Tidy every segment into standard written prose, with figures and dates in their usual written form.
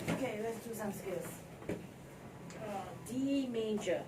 Okay, let's do some scales. D major.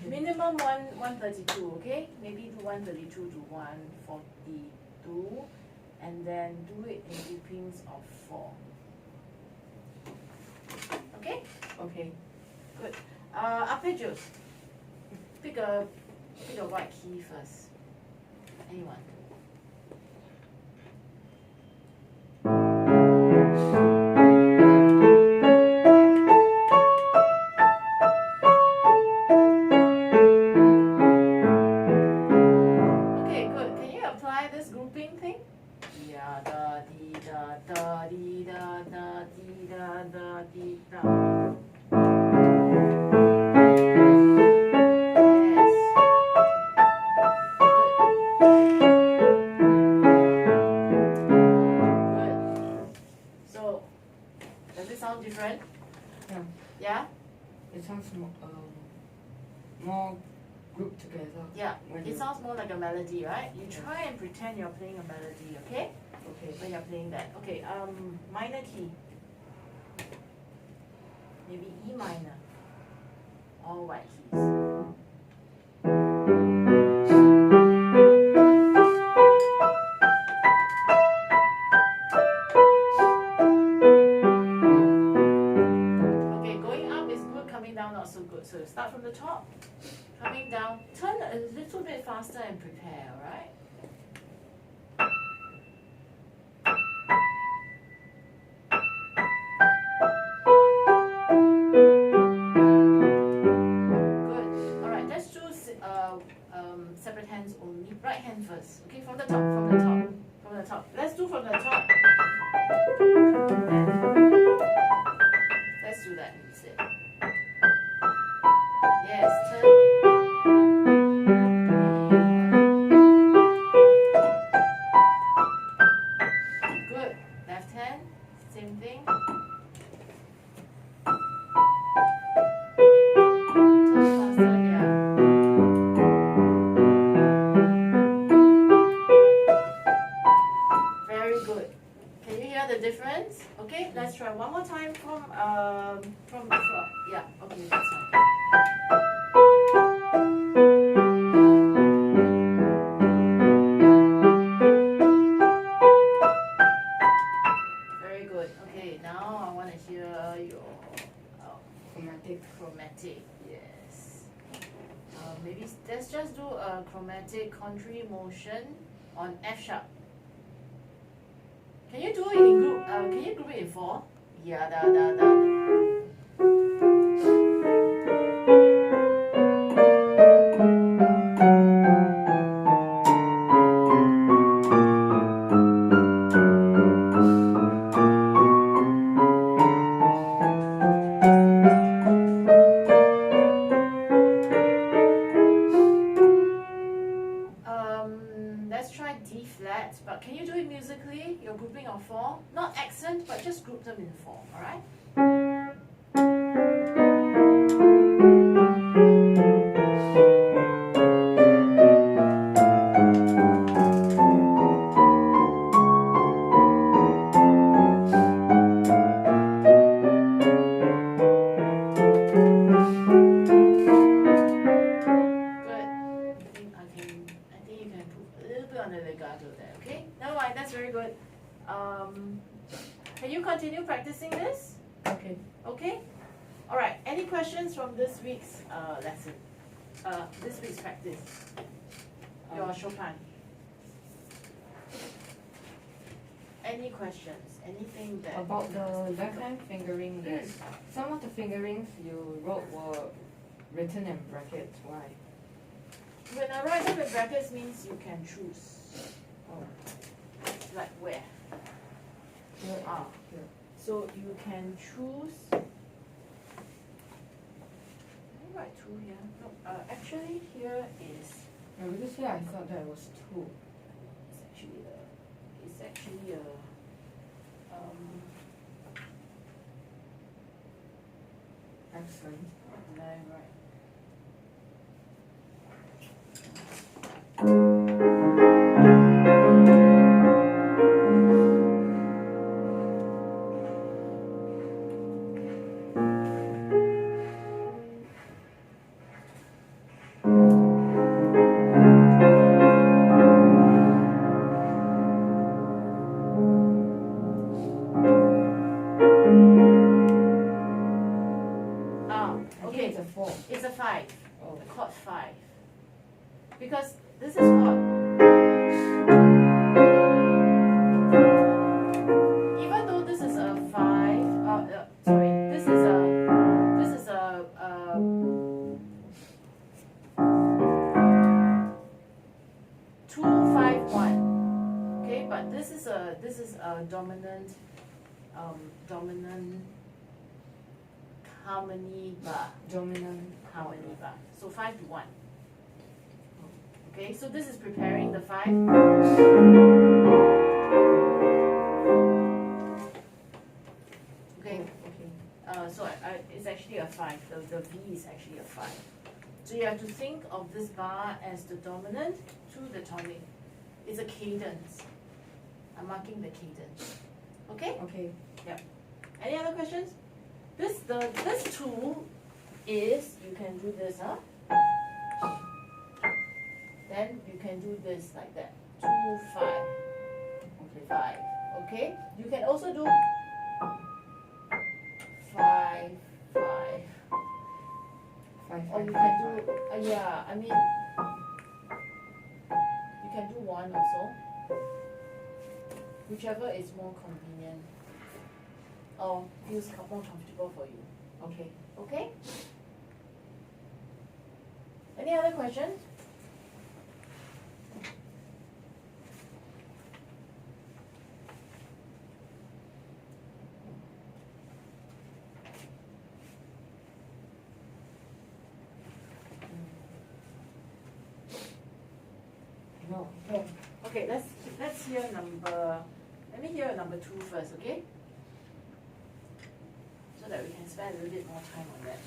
Minimum 132, okay? Maybe do 132 to 142, and then do it in groupings of 4. Okay? Okay. Good. Arpeggios. Pick a white key first. Anyone? Different? Yeah. Yeah? It sounds more grouped together. Yeah. It sounds more like a melody, right? You try and pretend you're playing a melody, okay? Okay. When you're playing that. Okay, minor key. Maybe E minor. All white keys. down not so good. So start from the top, coming down, turn a little bit faster and prepare, alright? Good. Alright, let's do separate hands only. Right hand first. Okay, from the top, from the top, from the top. Let's do from the top. Let's do that instead. Yes, turn. Good. Left hand, same thing. Turn faster, yeah. Very good. Can you hear the difference? Okay, let's try one more time from yeah, okay, that's fine. Very good. Okay, now I want to hear your chromatic. Yes. Maybe let's just do a chromatic contrary motion on F sharp. Can you do it in group? Can you group it in 4? Yeah, da da da. Let's try D flat, but can you do it musically? You're grouping of 4, not accent, but just group them in 4, alright? Can you continue practicing this? Okay. Okay? Alright, any questions from this week's lesson? This week's practice? Your Chopin. Any questions? Anything that... About the left hand fingering, yes. Some of the fingerings you wrote were written in brackets. Why? When I write them in brackets means you can choose. Oh. Like where? Here. Ah. Here. So you can choose. Can I write 2 here? No, actually here is. No, because here I thought that was 2. It's actually a. Accent. Right. Okay, It's a 4. it's a 5. Oh. A chord 5. Because this is what. Even though this is a 5, sorry, this is a 2, 5, 1. Okay, but this is a dominant harmony bar. Dominant Harmony bar. So 5 to 1. Okay, so this is preparing the 5. Okay. So it's actually a 5. The V is actually a 5. So you have to think of this bar as the dominant to the tonic. It's a cadence. I'm marking the cadence. Okay? Okay. Yep. Any other questions? This tool is, you can do this, huh? Then you can do this like that. 2, 5. Okay, 5. Okay? You can also do 5, 5. Or 5, you 5, can 5. do, yeah, I mean, you can do 1 also. Whichever is more convenient or feels more comfortable for you. Okay. Okay? Any other questions? No. No. Okay, let's hear let me hear number 2 first, okay? So that we can spend a little bit more time on that.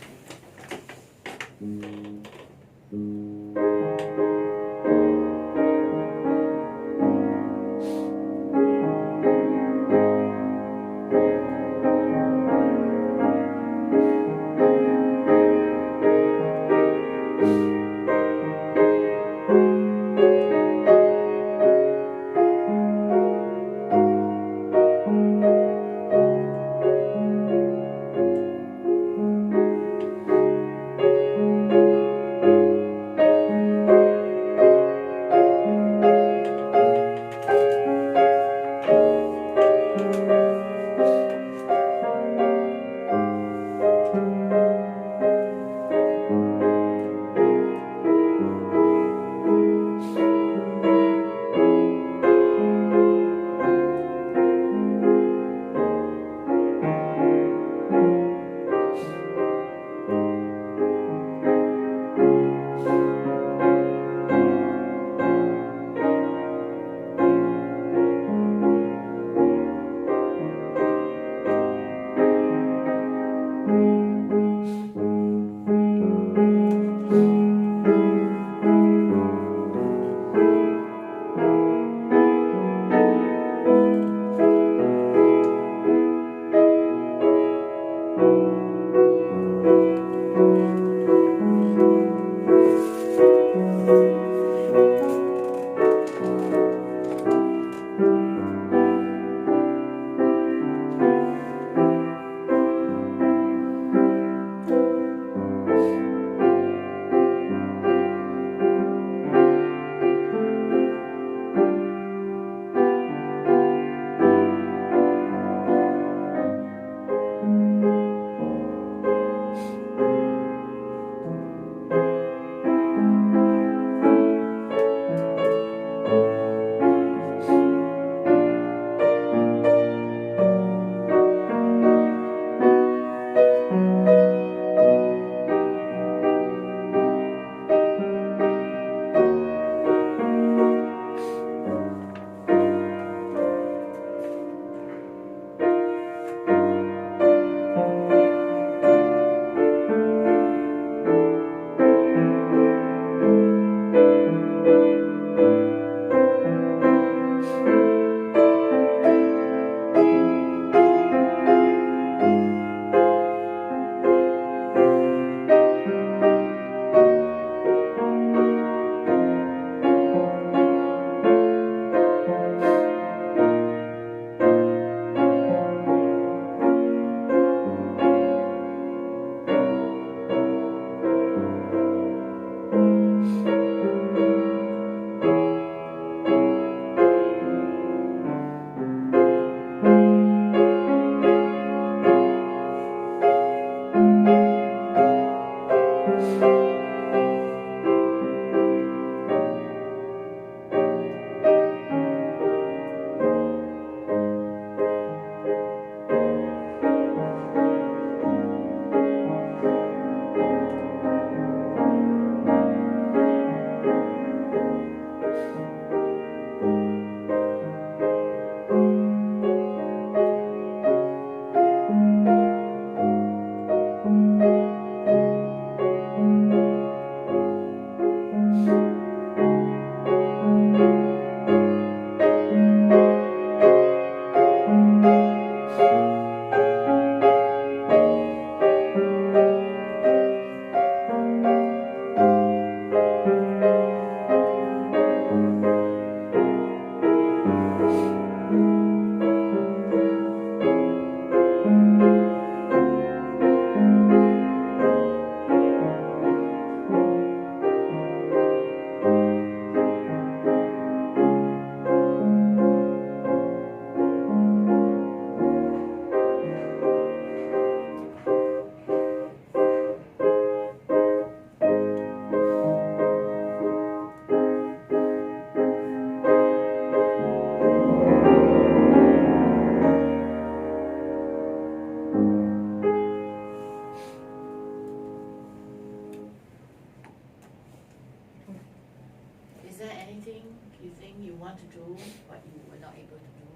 want to do, but you were not able to do?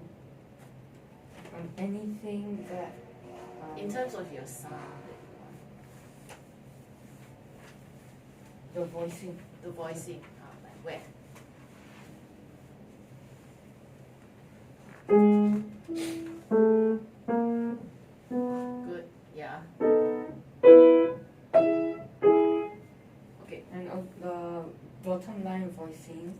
Anything that. In terms of your sound, The voicing. the voicing, like where? Good, yeah. Okay. And the bottom line voicing.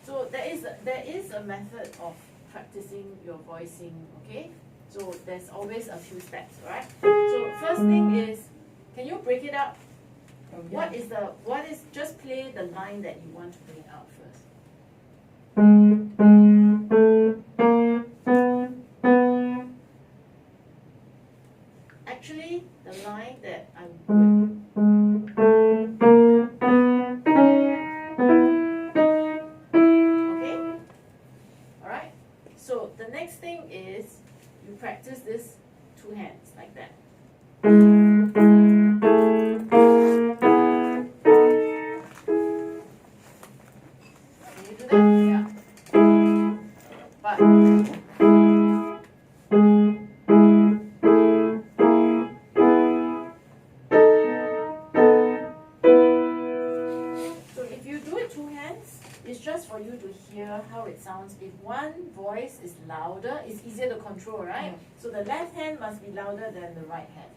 So there is a method of practicing your voicing, okay? So there's always a few steps, right? So first thing is, can you break it up? Yeah. What is just play the line that you want to bring out first. Actually, the line that I would. Okay? Alright? So the next thing is you practice this two hands like that. Can you do that? Yeah. But so if you do it two hands, it's just for you to hear how it sounds. If one voice is louder, it's easier to control, right? So the left hand must be louder than the right hand.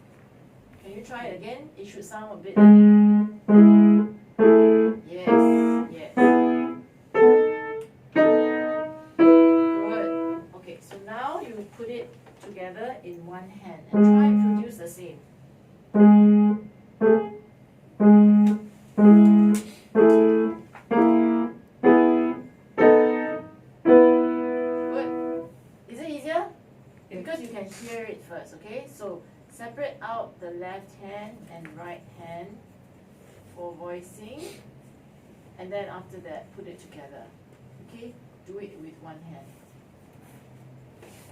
Can you try it again? It should sound a bit. Yes, yes. Good. Okay, so now you put it together in one hand and try and produce the same. Good. Is it easier? Because you can hear it first, okay? So separate out the left hand and right hand for voicing, and then after that put it together. Okay? Do it with one hand.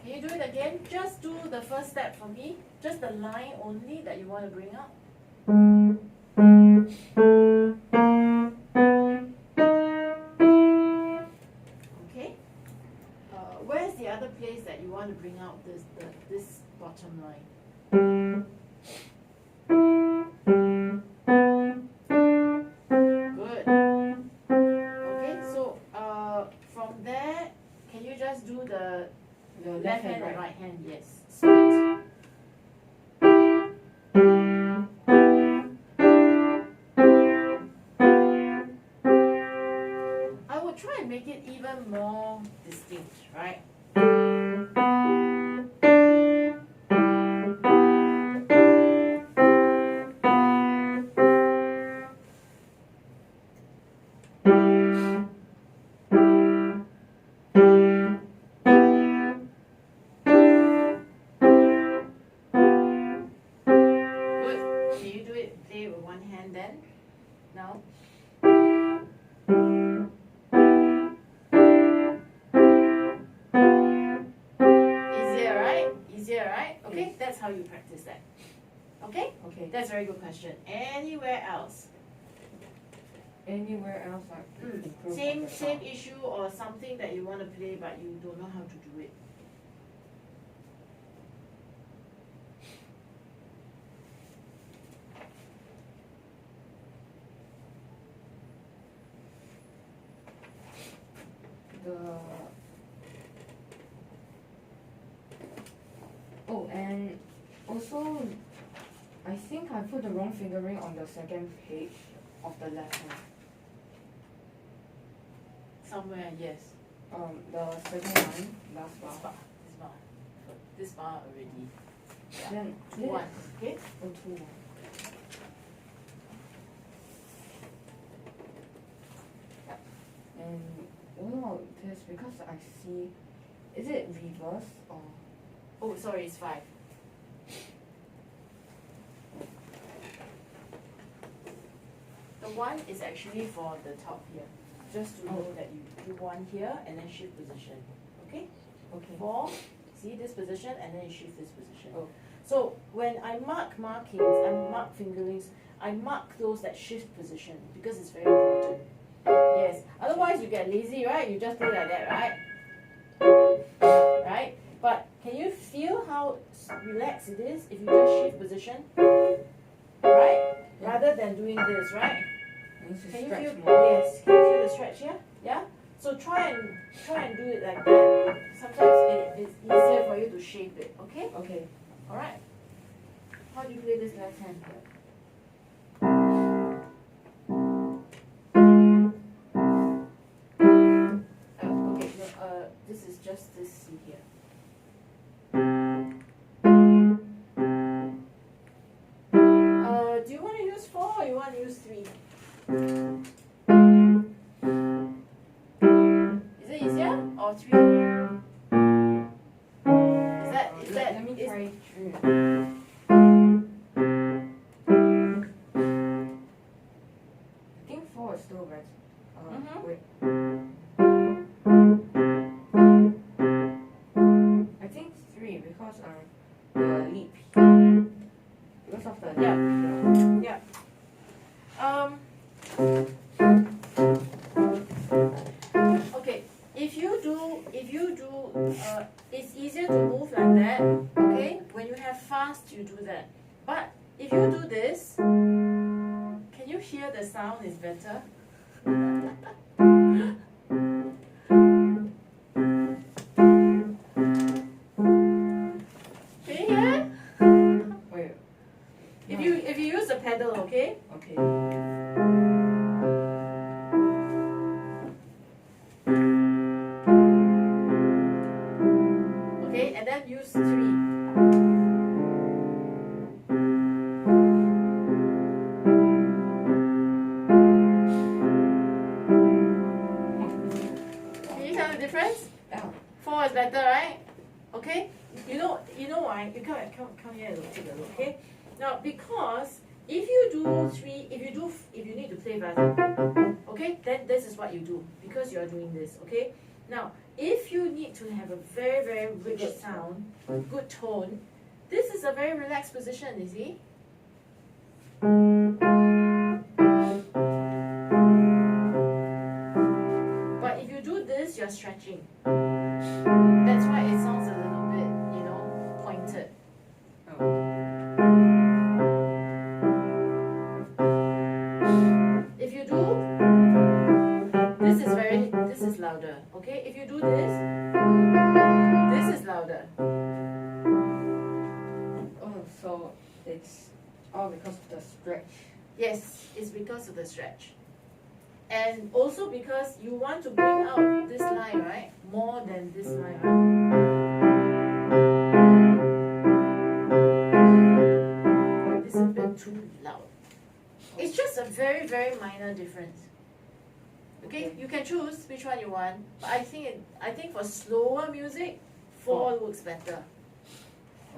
Can you do it again? Just do the first step for me. Just the line only that you want to bring up. Okay? Where's the other place that you want to bring out this bottom line? Good. Okay, so from there, can you just do the left hand and right hand? Yes. Split. I would try and make it even more distinct, right? Good. Can you do it? Play with one hand then? Now? Easier, right? Easier, right? Okay, that's how you practice that. Okay? Okay. That's a very good question. Anywhere else? Anywhere else I could improve on Same the sound? issue or something that you want to play but you don't know how to do it. And also, I think I put the wrong fingering on the second page of the left hand. Somewhere, yes. The second line, last This bar. bar. This bar already. Yeah. Then 2-1. Okay? Oh, 2-1. And what about this? Because I see, is it reverse or? Oh, sorry, it's 5. The 1 is actually for the top here. Just to know that you do 1 here and then shift position. Okay? Okay. 4, see this position and then you shift this position. Oh. So when I mark markings, I mark fingerings, I mark those that shift position because it's very important. Yes. Otherwise you get lazy, right? You just play like that, right? Right? But can you feel how relaxed it is if you just shift position? Right? Rather than doing this, right? Can you feel? Yes. Can you feel the stretch here? Yeah. So try and do it like that. Sometimes it's easier for you to shape it. Okay. Okay. All right. How do you play this left hand? Okay. No, this is just this C here. Do you want to use 4 or you want to use 3? Is it easier or 3? Let me try 3. I think 4 is still better. Wait. I think 3 because the leap. Because of the Yeah. Okay. If you do, it's easier to move like that. Okay. When you have fast, you do that. But if you do this, can you hear the sound is better? Can you hear? Wait. If you use the pedal, okay? Okay. Okay, and then use 3. Can you tell the difference? Yeah. 4 is better, right? Okay. You know why? You come here and take a look. Okay. Now because if you do 3, if you need to play better, okay, then this is what you do because you are doing this. Okay. Now if you need to have a very very rich sound, good tone, this is a very relaxed position. You see. But if you do this, you're stretching. That's why it sounds a little bit, pointed. If you do, this is louder. Okay? If you do this is louder. Oh, so it's all because of the stretch. Yes, it's because of the stretch. And also because you want to bring out this line, right? More than this line, right? This is a bit too loud. It's just a very, very minor difference. Okay, you can choose which one you want, but I think for slower music, 4 works better.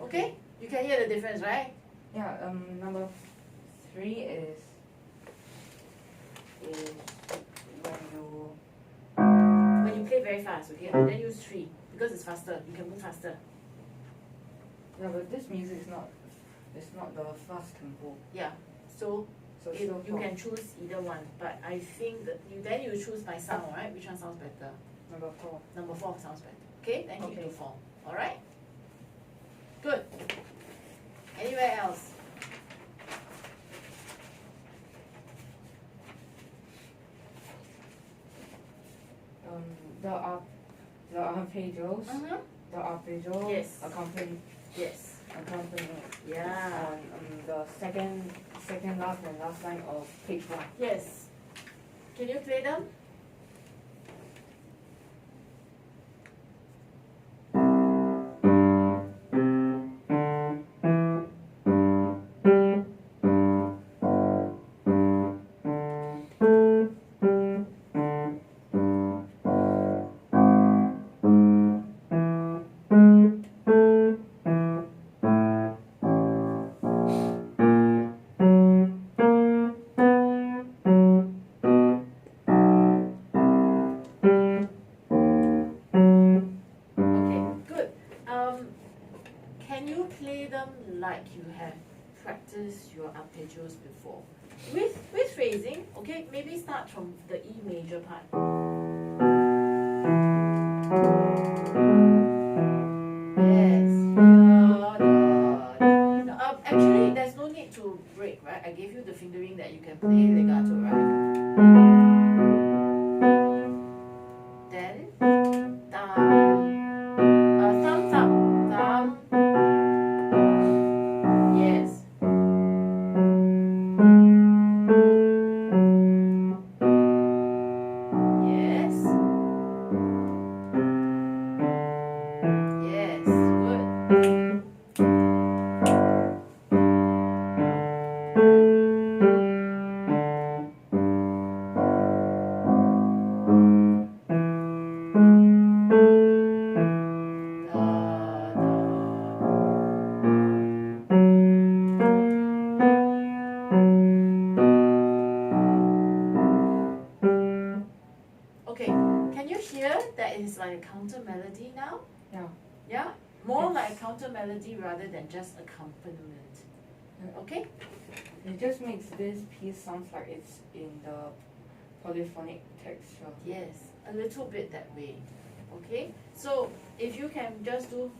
Okay? You can hear the difference, right? Yeah, number 3 is when you play very fast, okay? Then use 3 because it's faster. You can move faster. Yeah, but this music is not the fast tempo. Yeah. So you 4. can choose either one, but I think that you choose by sound, right? Which one sounds better? Number 4. Number 4 sounds better. Okay, then keep Okay. to 4. All right. Good. Anywhere else? The arpeggios. The arpeggio. Yes. Accompany. Yes. Yeah. On the second last and last line of page 1. Yes. Can you play them? Can you play them like you have practice your arpeggios before. With phrasing, okay, maybe start from the E major part. Yes. Actually, there's no need to break, right? I gave you the fingering that you can play legato, right? Then, thumb, thumb. Yes. Yes. Yes. Good. Okay, can you hear that it is like a counter melody now? Yeah. Yeah? More Yes. like a counter melody rather than just accompaniment. Okay? It just makes this piece sounds like it's in the polyphonic texture. Yes, a little bit that way. Okay? So if you can just do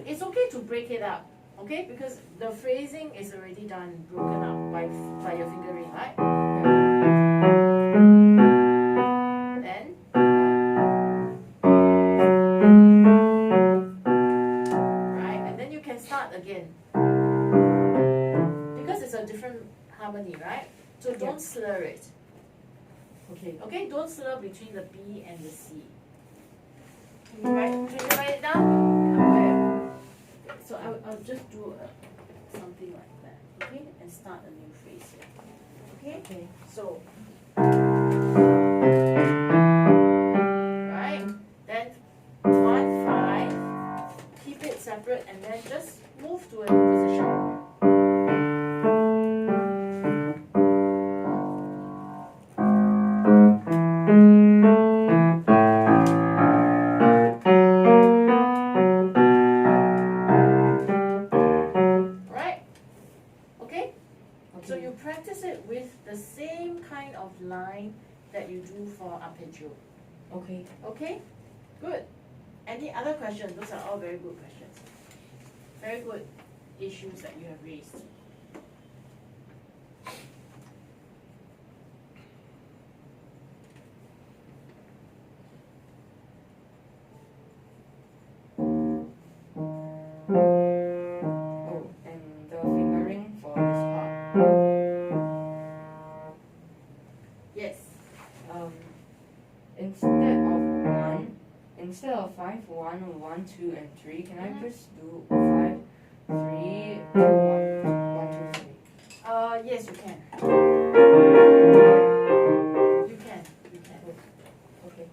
it's okay to break it up, okay? Because the phrasing is already done, broken up by your fingering, right? Then right, and then you can start again. Because it's a different harmony, right? So don't slur it. Okay. Okay, don't slur between the B and the C. Can you write it down? So I'll just do something like that, okay? And start a new phrase here. Okay? Okay. So, right? Then 1, 5, keep it separate and then just move to a new position. So you practice it with the same kind of line that you do for arpeggio. Okay. Okay? Good. Any other questions? Those are all very good questions. Very good issues that you have raised. Oh, and the fingering for this part. Yes. Instead of 5, 1, 1, 2, and 3, can I just do 5, 3, 2, 1, 2, 3? Yes, you can. You can. Okay.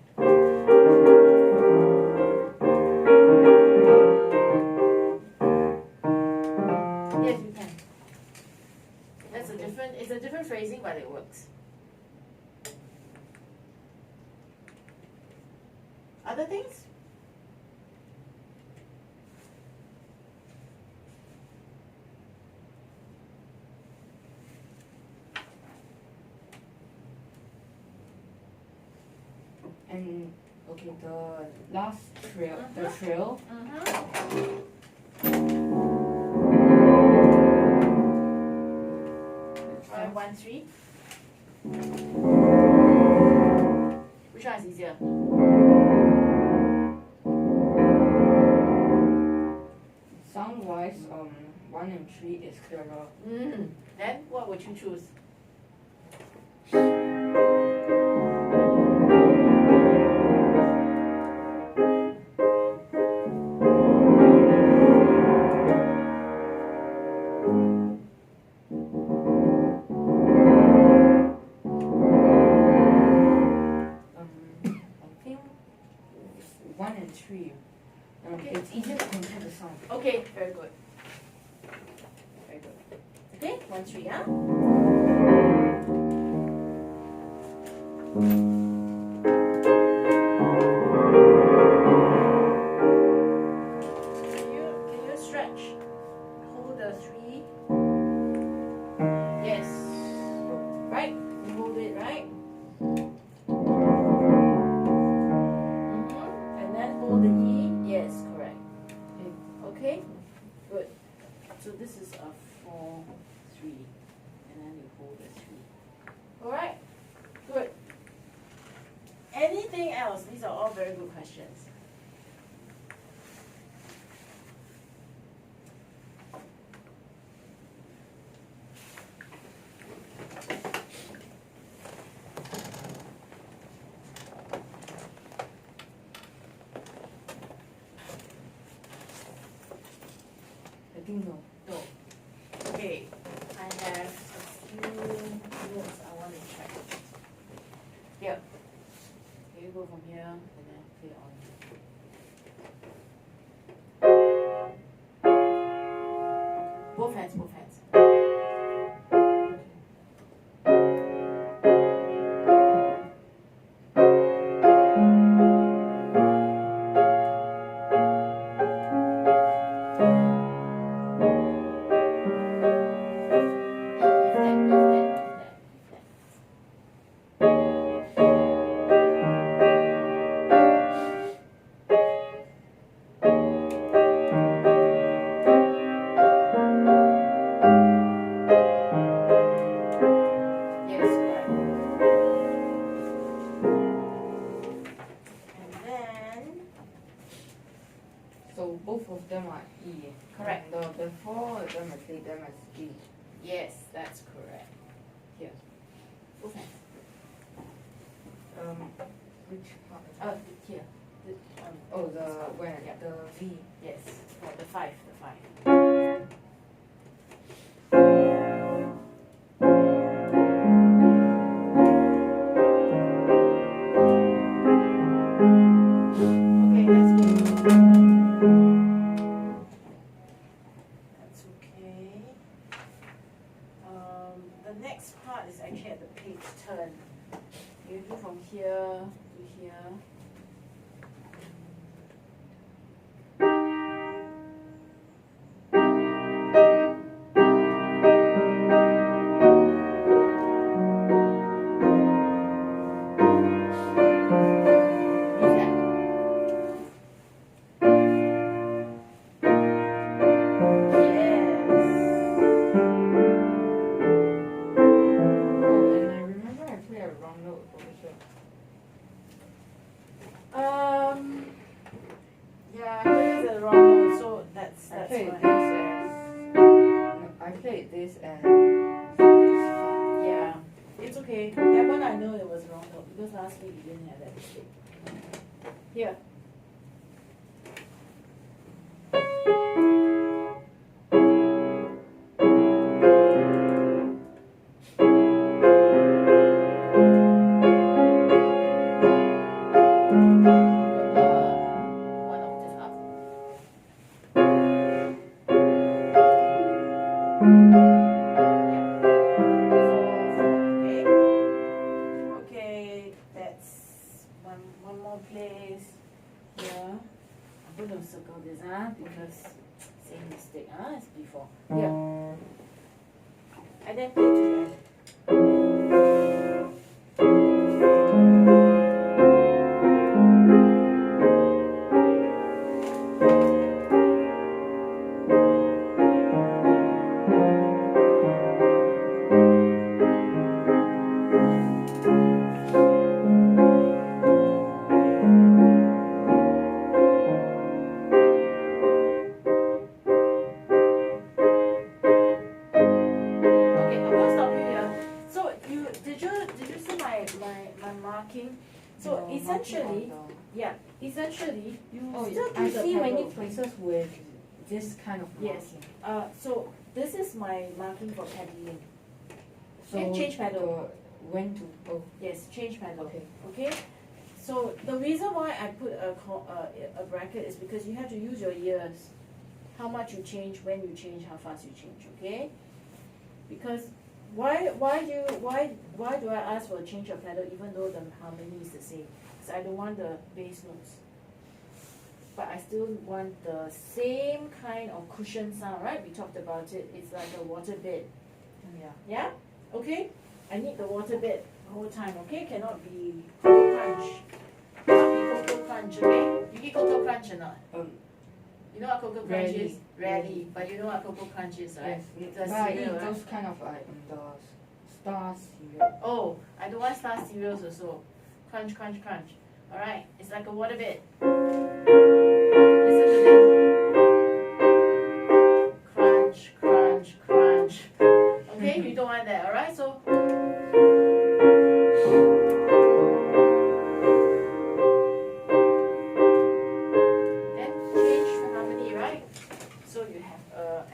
Yes, you can. It's a different phrasing, but it works. Other things? And okay, the last trill, the trill. Alright, 1, 3. Which one is easier? Sound-wise, 1 and 3 is clearer. Then what would you choose? I think 1 and 3. Okay. It's easier to compare the sound. Okay, very good. Very good. Okay, 1, 3, huh? Anything else? These are all very good questions. I think no. No. Okay, I have a few notes I want to check. Here. Okay, you go from here and then play on. Both hands, both hands. So both of them are E. Correct. And the before them I played them as G. Yes, that's correct. Here. Both hands. Which part? Here. Oh, the where? Yeah. The V. Yes, for the 5, the 5. Okay, that's good. That's okay. The next part is actually at the page turn. You do from here to here. Yeah, I played the wrong note, so that's I played fine. this as no, I played this and this part. Yeah, it's okay. That one I know it was wrong note because last week you didn't have that mistake. Here. One octave up. Okay. Okay, that's one more place here. I'm going to circle this because same mistake as before. Here. And then play together. Okay, I'm gonna stop you here. So did you see my marking? So No, essentially, marking on yeah, essentially you Oh, still do I the see many pedal. places with this kind of Yes. marking. So this is my marking for pedaling. So Okay, change pedal. When to oh Yes, change pedal. okay. Okay. So the reason why I put a bracket is because you have to use your ears. How much you change, when you change, how fast you change. Okay. Because why do I ask for a change of pedal even though the harmony is the same? Because I don't want the bass notes, but I still want the same kind of cushion sound, right? We talked about it. It's like a water bed. Yeah. Yeah? Okay? I need the water bed the whole time, okay? Cannot be Cocoa Crunch. Cannot be Cocoa Crunch, okay? You eat Cocoa Crunch or not? You know what Cocoa Crunch Rarely. is? Rarely. But you know what Cocoa Crunch is, right? Yes. It's a But I cereal, eat right? those kind of like the star cereal. Oh, I don't want star cereals also. Crunch, crunch, crunch. Alright, it's like a water bed. Listen to this. Crunch, crunch, crunch. Okay, you don't want that, alright? So then change the harmony, right? So you have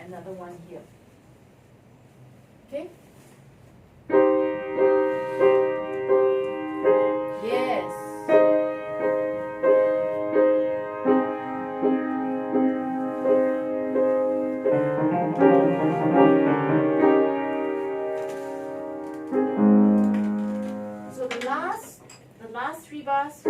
another one here. Okay? Yes. So the last three bars.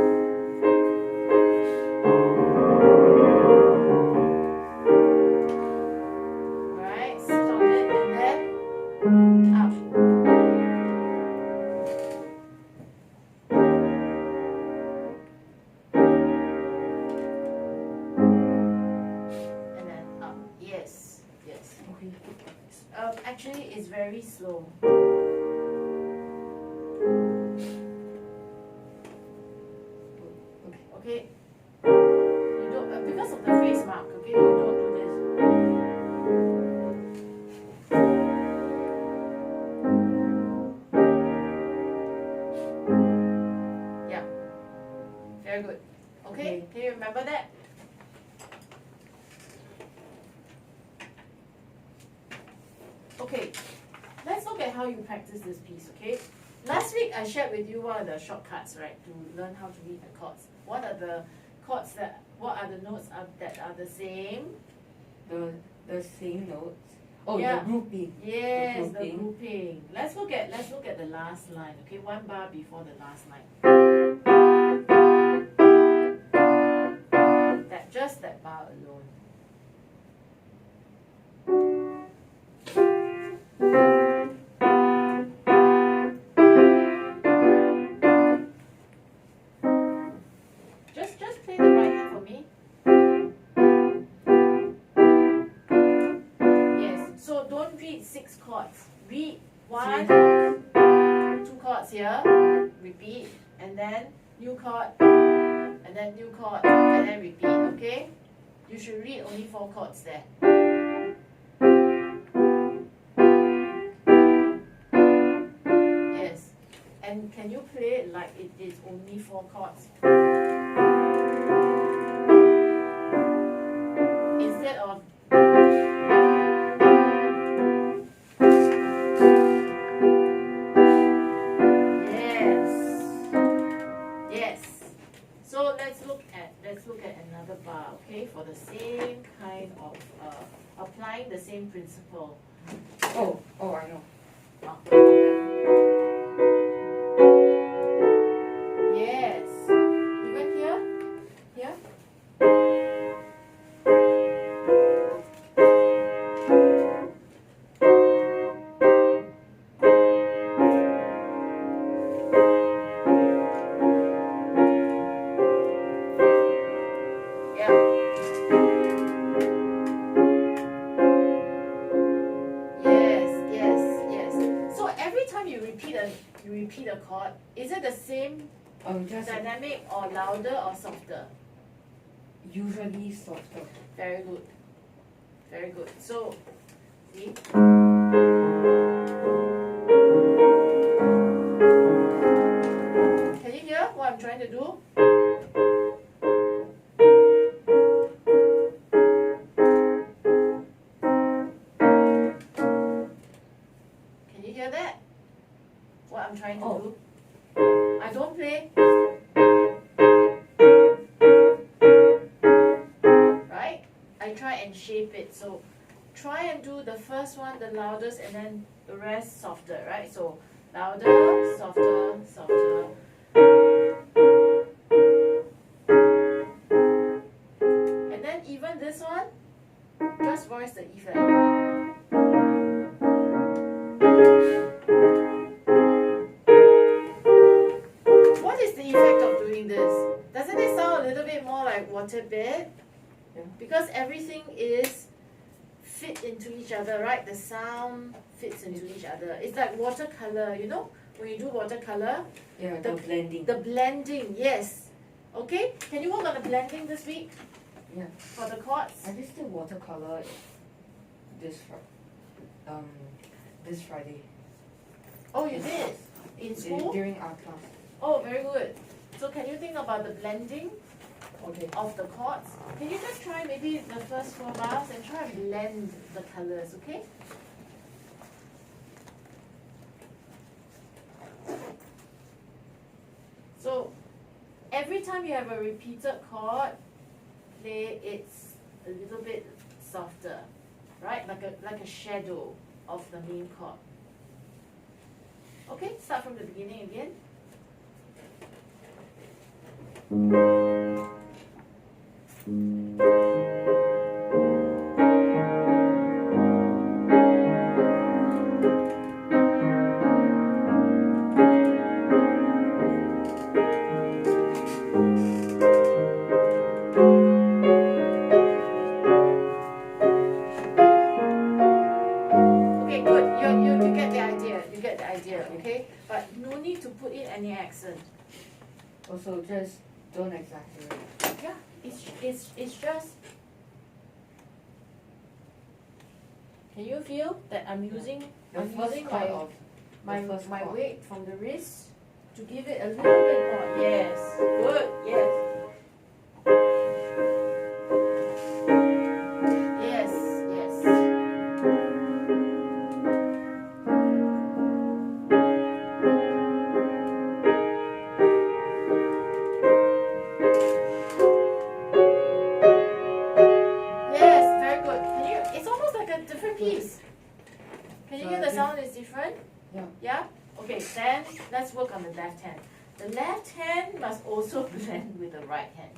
Right, sit on it and then up. And then up. Yes, yes. Okay. Actually, it's very slow. Okay. You don't because of the phrase mark. Okay, you don't do this. Yeah. Very good. Okay. Can you remember that? Okay. Let's look at how you practice this piece. Okay. Last week I shared with you what are the shortcuts, right, to learn how to read the chords. What are the chords what are the notes that are the same? The same notes. Oh, Yeah. the grouping. Yes, The the grouping. grouping. Let's look at the last line. Okay, one bar before the last line. Just that bar alone. Just play the right hand for me. Yes. So don't read 6 chords. Read 1, 2 chords here. Repeat, and then new chord, and then new chord, and then repeat. Okay. You should read only 4 chords there. Yes. And can you play it like it is only 4 chords? Instead of yes. So let's look at another bar, okay, for the same kind of applying the same principle. Oh, I know. Yes. Even here? Here? Yeah. Yes. So every time you repeat a chord, is it the same Just dynamic or louder or softer? usually softer. Very good. Very good. So, see? Can you hear what I'm trying to do? Can you hear that? What I'm trying to do? I don't play. Right? I try and shape it. So try and do the first one the loudest and then the rest softer, right? So louder, softer, softer. And then even this one, just voice the E flat. What is the effect of doing this? Doesn't it sound a little bit more like waterbed? Yeah. Because everything is fit into each other, right? The sound fits into each other. It's like watercolor, you know? When you do watercolor, Yeah, the blending. the blending, yes. Okay, can you work on the blending this week Yeah. for the chords? I just did watercolor this this Friday. Oh, you did? In school? During art class. Oh, very good. So can you think about the blending Okay. of the chords? Can you just try maybe the first 4 bars and try and blend the colors, okay? So every time you have a repeated chord, play it's a little bit softer, right? Like a shadow of the main chord. Okay, start from the beginning again. Okay, good. You get the idea. You get the idea, okay? But no need to put in any accent. Also, just don't exaggerate. Yeah, it's just. Can you feel that I'm using The I'm first using chord my of my the first my chord. weight from the wrist to give it a little bit more. Yes, good. Yes. Yes, yes. Yes, very good. Can you? It's almost like a different piece. Can you hear the sound is different? Yeah. Yeah? Okay, then let's work on the left hand. The left hand must also blend with the right hand.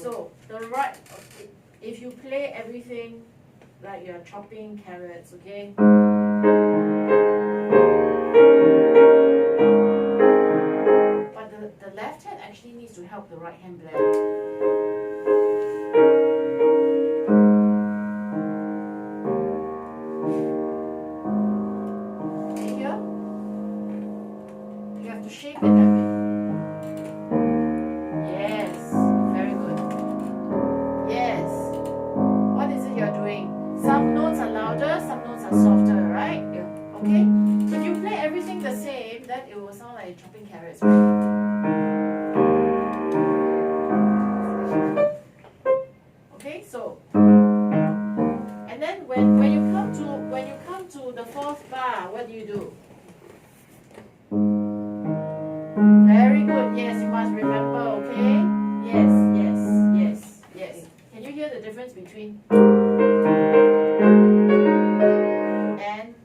So the right, okay, if you play everything like you're chopping carrots, okay? But the left hand actually needs to help the right hand blend. Okay, here? You have to shape it a bit. Yes, very good. Yes. What is it you're doing? Some notes are louder, some notes are softer, right? Yeah. Okay? If you play everything the same, then it will sound like chopping carrots, right? Okay, so and then when you come to the 4th bar, what do you do? Very good. Yes, you must remember, okay? Yes, yes, yes, yes. Can you hear the difference between and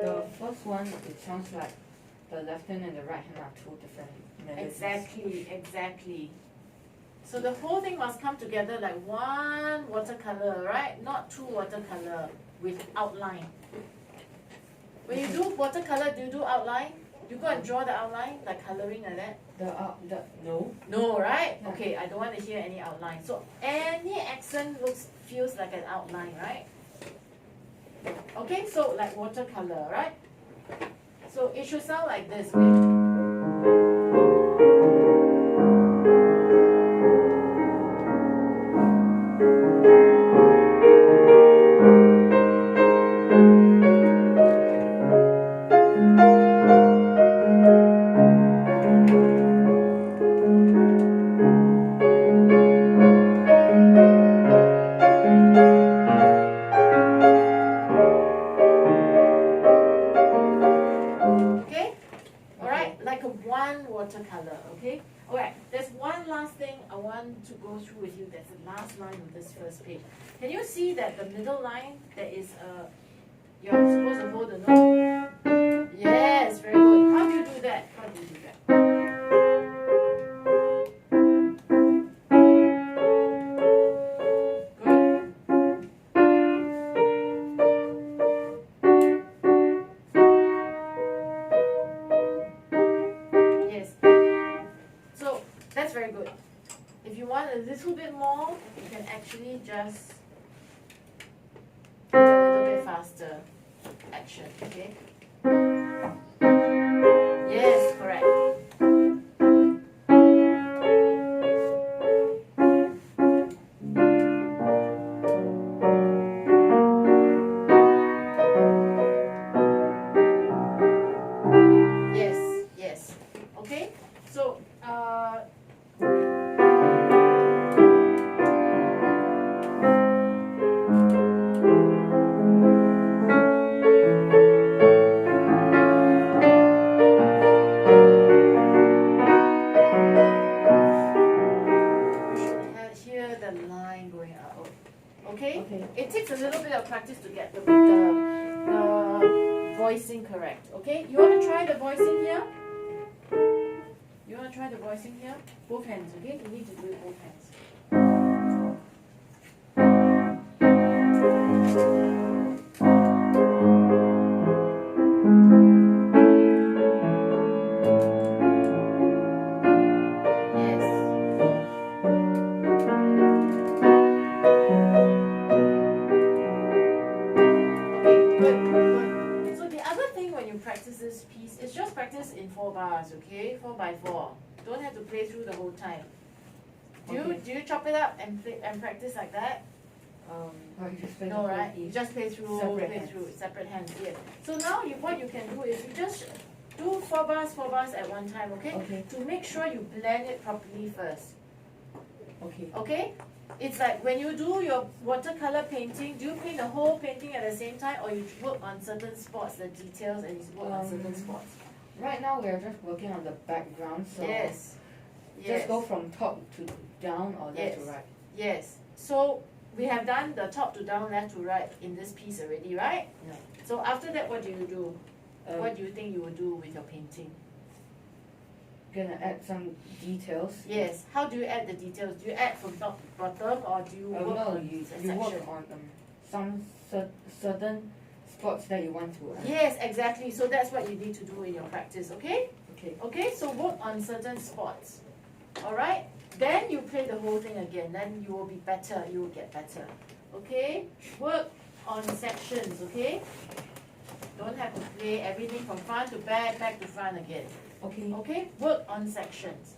The first one, it sounds like the left hand and the right hand are two different melodies. exactly, exactly. So the whole thing must come together like one watercolor, right? Not two watercolor with outline. When you do watercolor, do you do outline? You go and draw the outline, like coloring like that? No. No, right? Yeah. Okay, I don't want to hear any outline. So any accent feels like an outline, right? Okay, so like watercolor, right? So it should sound like this. Okay? Okay? Alright, like a one watercolor, okay? Alright, there's one last thing I want to go through with you. That's the last line of this first page. Can you see that the middle line, there is you're supposed to hold the note? Yes, very good. How do you do that? How do you do that? Good. Yes. So that's very good. If you want a little bit more, you can actually just do a little bit faster action, okay? Yes, correct. Yes, yes. Okay, so hear the line going out. Okay? Okay. It takes a little bit of practice to get the voicing correct. Okay? You want to try the voicing here? You want to try the voicing here? Both hands, okay? You need to do it both hands. Practice this piece. It's just practice in 4 bars, okay? 4 by 4. Don't have to play through the whole time. Do you chop it up and play and practice like that? No, right? You just play through separate hands. Yes. So now what you can do is you just do 4 bars at one time, okay? To make sure you blend it properly first. Okay? It's like when you do your watercolor painting, do you paint the whole painting at the same time, or you work on certain spots, the details, and you work on certain spots? Right now we're just working on the background, so just go from top to down or left to right. Yes. So we have done the top to down, left to right in this piece already, right? No. So after that, what do you do? What do you think you will do with your painting? Gonna add some details. Yes. How do you add the details? Do you add from top to bottom, or do you work on you section? work on some certain spots that you want to. Yes, exactly. So that's what you need to do in your practice. Okay. Okay. So work on certain spots. All right. Then you play the whole thing again. Then you will be better. You will get better. Okay. Work on sections. Okay. Don't have to play everything from front to back, back to front again. Okay, work on sections.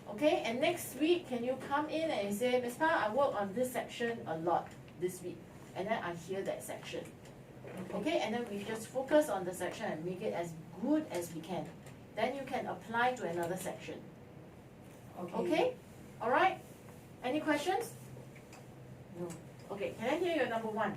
Okay, and next week, can you come in and say, Ms. Pa, I work on this section a lot this week, and then I hear that section. Okay, and then we just focus on the section and make it as good as we can. Then you can apply to another section. Okay? All right? Any questions? No. Okay, can I hear your number 1?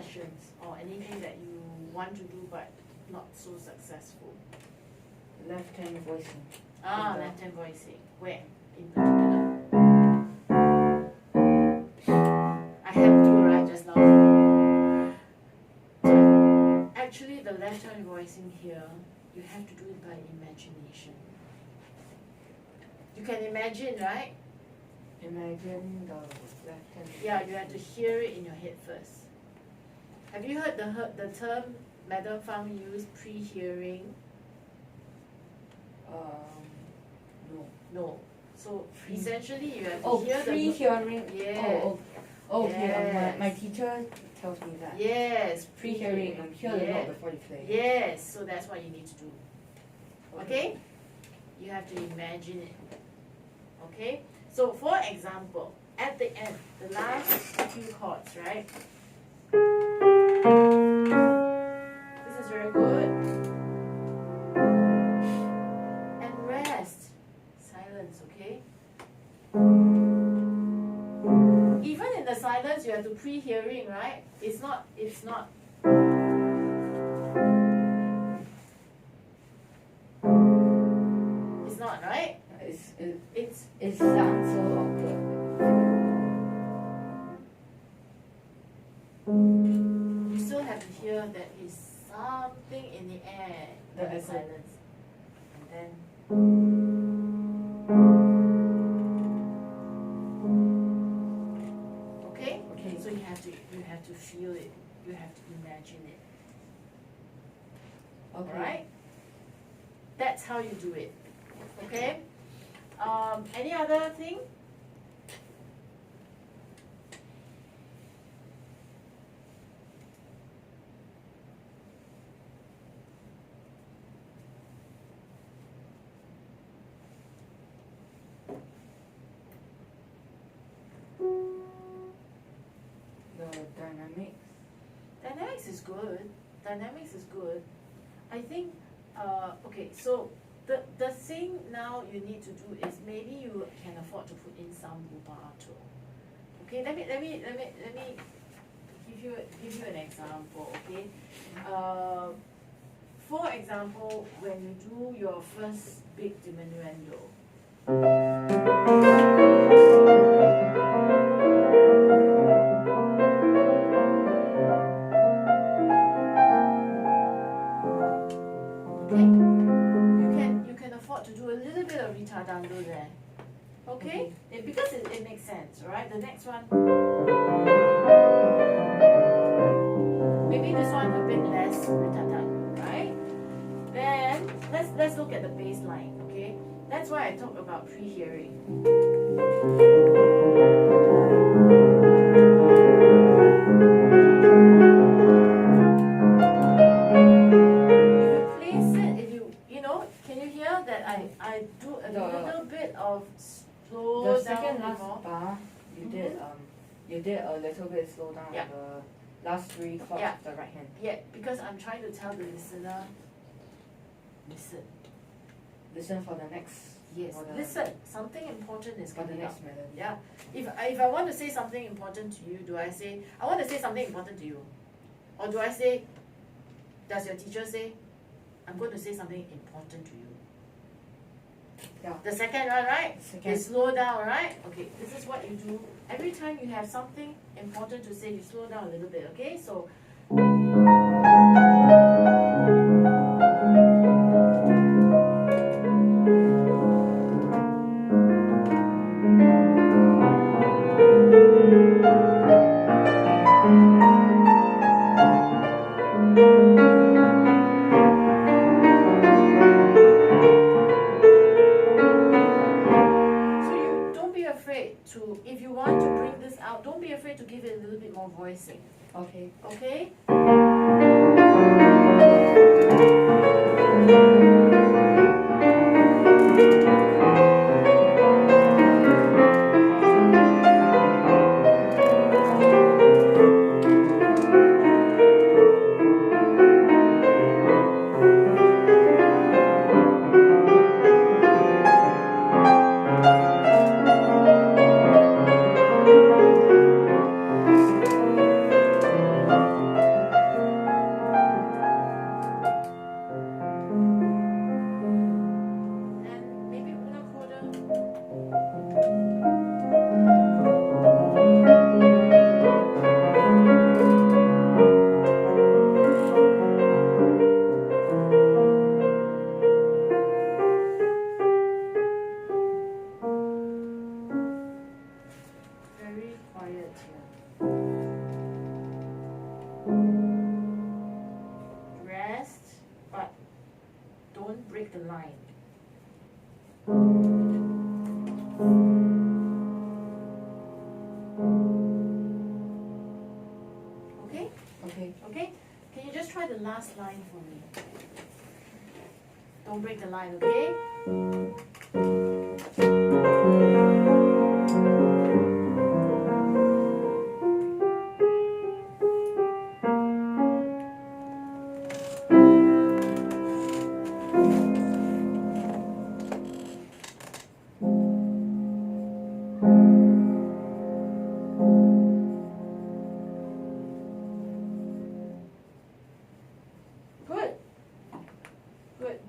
questions or anything that you want to do but not so successful? Left-hand voicing. Ah, left-hand voicing. Where in particular? I had to, right, just now. So actually the left-hand voicing here, you have to do it by imagination. You can imagine, right? Imagine the left-hand. Yeah, you have to hear it in your head first. Have you heard the term Madam Fang used, pre-hearing? No. No. So Pre- essentially you have to Oh, hear the pre-hearing. Yes. Oh, okay. Yes. My teacher tells me that. Yes, Pre-hearing. Hear the Yeah. note before you play. Yes, so that's what you need to do. Okay? You have to imagine it. Okay? So for example, at the end, the last few chords, right? This is very good. And rest. Silence, okay? Even in the silence, you have to pre-hearing, right? It's not. It's not, right? It sounds so awkward. You still have to hear that is something in the air, The in the echo. silence. And then okay? Okay. So you have to feel it. You have to imagine it. Okay. Alright? That's how you do it. Okay? Any other thing? The dynamics. Dynamics is good. Dynamics is good. I think, okay, so the thing now you need to do is maybe you can afford to put in some rubato. Okay, let me give you an example. Okay, for example, when you do your first big diminuendo. Okay, you can afford to do a little bit of ritardando there. Okay, because it makes sense, right? The next one, maybe this one a bit less ritardando, right? Then let's look at the bass line. Okay, that's why I talk about pre-hearing. I do a little bit of slow The down second last before. bar, you did a little bit slow down Yeah. on the last three chords Yeah. of the right hand. Yeah, because I'm trying to tell the listener, listen. Listen for the next. Yes, for the, listen. Something important is for the coming up. next melody. Yeah. If I want to say something important to you, do I say I want to say something important to you, or do I say, does your teacher say, I'm going to say something important to you? Yeah. The second one, right? Second. You slow down, right? Okay, this is what you do. Every time you have something important to say, you slow down a little bit, okay? So, if you want to bring this out, don't be afraid to give it a little bit more voicing. Okay. Okay? Okay? Okay. Okay? Can you just try the last line for me? Don't break the line, okay? Good. Good.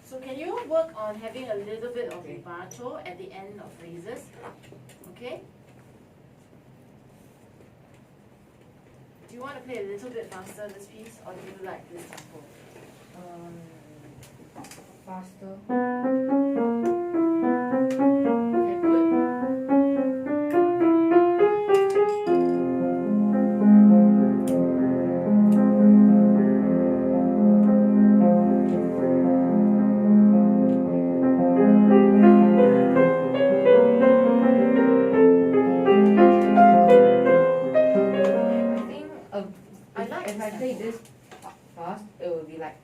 So can you work on having a little bit of rubato at the end of phrases? Okay? Do you want to play a little bit faster this piece, or do you like this tempo? Faster. Okay, good. I think I like if I this play tempo. this fast, it will be like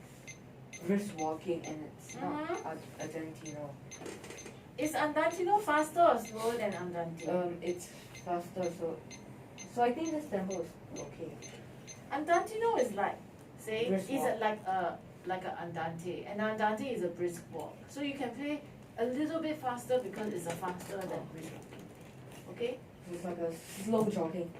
brisk walking, and it's not Mhm. Argentino. Is andantino faster or slower than andante? It's faster, so I think this tempo is okay. Andantino is like, say, Brisk is walk. like a andante, and andante is a brisk walk. So you can play a little bit faster because it's a faster than brisk walking. Okay? It's like a slow jogging.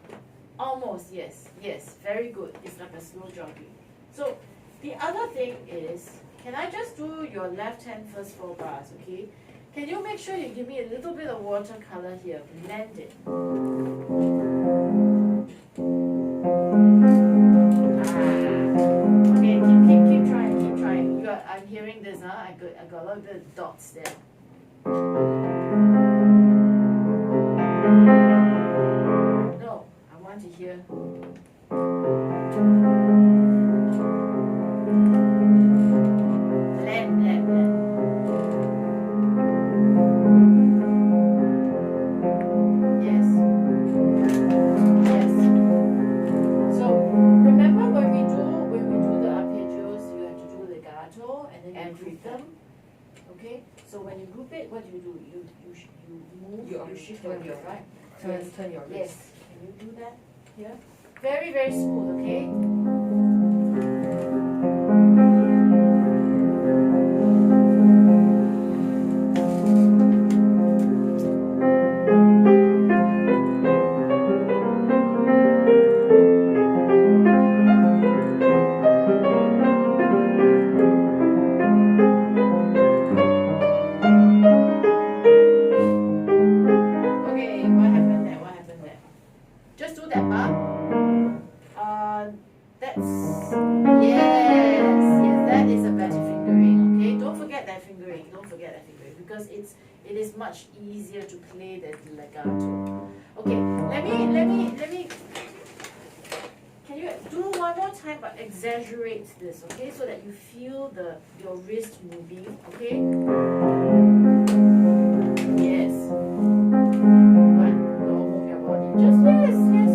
Almost, yes, yes, very good. It's like a slow jogging. So the other thing is, can I just do your left hand first 4 bars, okay? Can you make sure you give me a little bit of watercolor here? Blend it. Okay, keep trying, keep trying. I'm hearing this, huh? I got a little bit of dots there. No, I want to hear. Blend, blend, blend. Yes. Yes. So remember when we do the arpeggios, you have to do legato and then you group them. Okay. So when you group it, what do? You move. You shift your wrist, right? Turn your wrist. Yes. Can you do that here? Very, very smooth. Okay. Okay, what happened there? What happened there? Just do that bar. That's yes, that is a better fingering. Okay, don't forget that fingering. Don't forget that fingering because it is much easier to play the legato. Okay, let me. Can you do one more time but exaggerate this? Okay, so that you feel your wrist moving. Okay. Yes. What? Don't move your body. Just yes, yes.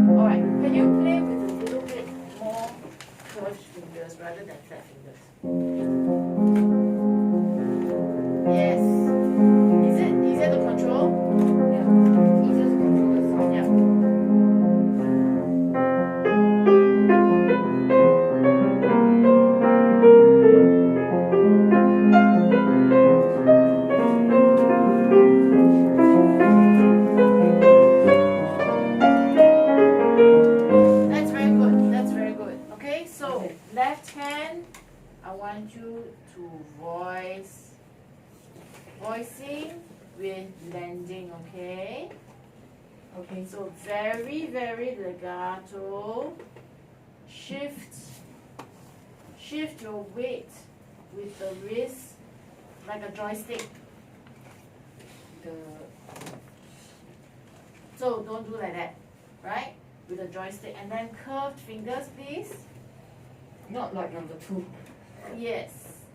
Alright, can you play with a little bit more curved fingers rather than flat fingers? Yes. Is it easier to control? Yeah. Easier to control the sound. Yeah. That's very good. That's very good. Okay, so Okay. left hand, I want you to voicing with landing, okay? Okay. So very, very legato. Shift your weight with the wrist like a joystick. So don't do like that, right? With a joystick. And then curved fingers, please. Not like number 2. Yes,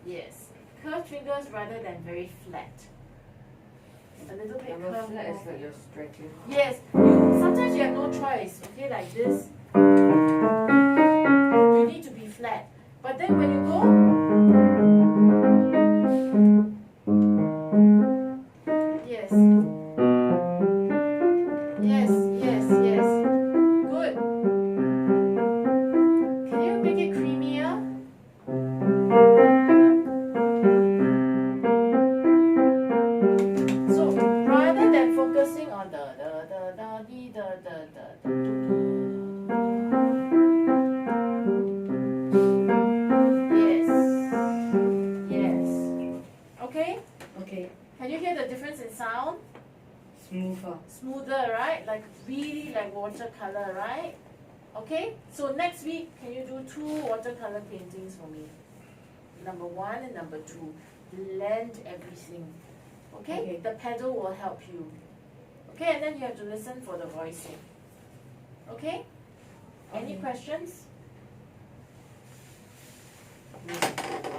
yes. Curved fingers rather than very flat. A little bit Number curved. flat is more. like you're stretching. Yes, sometimes you have no choice, okay, like this. You need to be flat. But then when you go, yes. Yes, yes, yes. Good. Can you make it creamier? So rather than focusing on the yes, yes. Okay. Okay, Can you hear the difference in sound? smoother. Smoother, right? Like really like watercolor, right? Okay. So next week, can you do 2 watercolor paintings for me? Number 1 and number 2. Blend everything. Okay? Okay. The pedal will help you. Okay, and then you have to listen for the voicing. Okay? Any Okay. questions?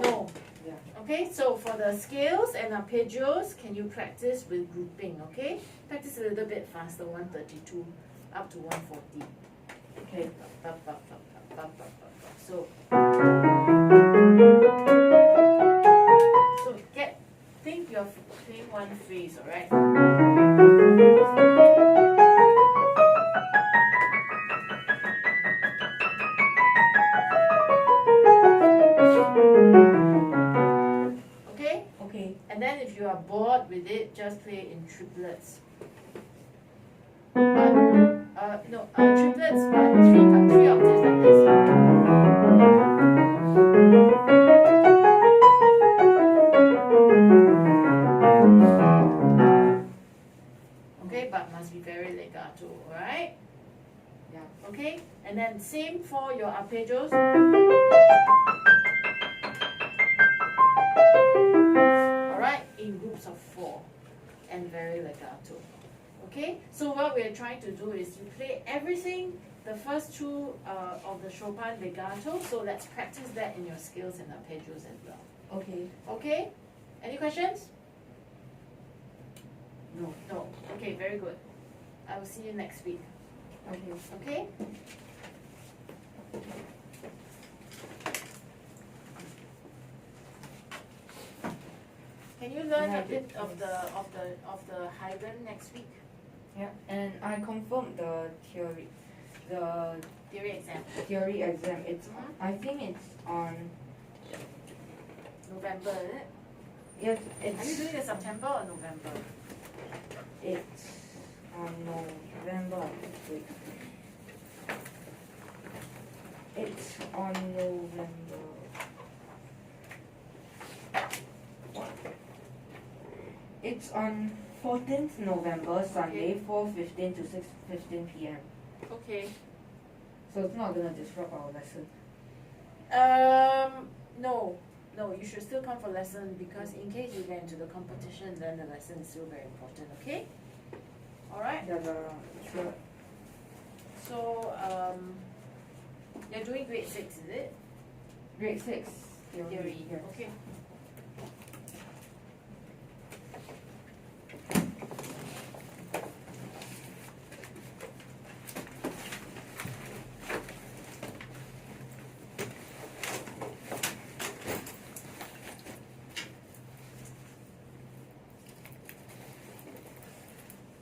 No. Yeah. Okay, so for the scales and arpeggios, can you practice with grouping? Okay? Practice a little bit faster, 132 up to 140. Okay. So think you're playing one phrase, alright? Okay? Okay. And then if you are bored with it, just play it in triplets. But triplets, but three octaves like this. Okay, but must be very legato, alright? Yeah. Okay, and then same for your arpeggios. Alright, in groups of 4 and very legato. Okay, so what we're trying to do is you play everything, the first 2 of the Chopin legato, so let's practice that in your scales and arpeggios as well. Okay. Okay, any questions? No. No. Okay, very good. I will see you next week. Okay. Okay? Can you learn a bit of the hymen next week? Yeah. And I confirmed the theory Theory exam. It's I think it's on November, is it? yes, Are you it's doing it September or November? it's on November. Wait. It's on November. It's on 14th November, Sunday, 4:15 to 6:15 p.m. Okay. So it's not gonna disrupt our lesson. No, you should still come for lesson because in case you get into the competition, then the lesson is still very important, okay? Alright? Yeah, sure. So, you're doing grade 6, is it? Grade 6 Theory. Yes. Okay.